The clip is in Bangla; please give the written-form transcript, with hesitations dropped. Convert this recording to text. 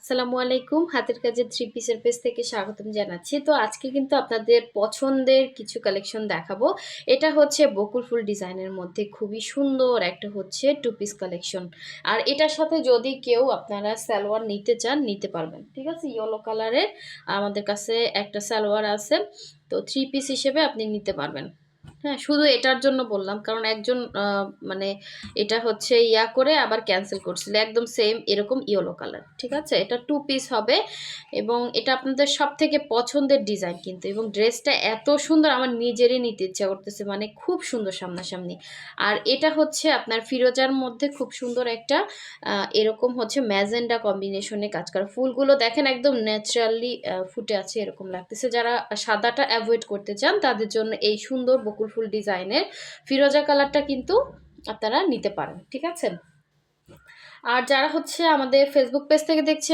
আসসালামু আলাইকুম। হাতের কাজের থ্রি পিসের পেজ থেকে স্বাগতম জানাচ্ছি। তো আজকে কিন্তু আপনাদের পছন্দের কিছু কালেকশন দেখাবো। এটা হচ্ছে বকুল ফুল ডিজাইনের মধ্যে খুবই সুন্দর একটা হচ্ছে টু পিস কালেকশন। আর এটার সাথে যদি কেউ আপনারা সালোয়ার নিতে চান নিতে পারবেন। ঠিক আছে? ইয়েলো কালারের আমাদের কাছে একটা সালোয়ার আছে। তো থ্রি পিস হিসেবে আপনি নিতে পারবেন। হ্যাঁ, শুধু এটার জন্য বললাম কারণ একজন মানে এটা হচ্ছে ইয়া করে আবার ক্যান্সেল করছিল একদম সেম এরকম ইয়েলো কালার। ঠিক আছে, এটা টু পিস হবে এবং এটা আপনাদের সব থেকে পছন্দের ডিজাইন কিন্তু, এবং ড্রেসটা এত সুন্দর আমার নিজেরই নিতে ইচ্ছা করতেছে, মানে খুব সুন্দর সামনাসামনি। আর এটা হচ্ছে আপনার ফিরোজার মধ্যে খুব সুন্দর একটা এরকম হচ্ছে ম্যাজেন্ডা কম্বিনেশনে কাজ করা। ফুলগুলো দেখেন একদম ন্যাচারালি ফুটে আছে এরকম লাগতেছে। যারা সাদাটা অ্যাভয়েড করতে চান তাদের জন্য এই সুন্দর বকুল ফুল ডিজাইনের ফিরোজা কালারটা কিন্তু আপনারা নিতে পারেন। ঠিক আছে, আর যারা হচ্ছে আমাদের ফেসবুক পেজ থেকে দেখছেন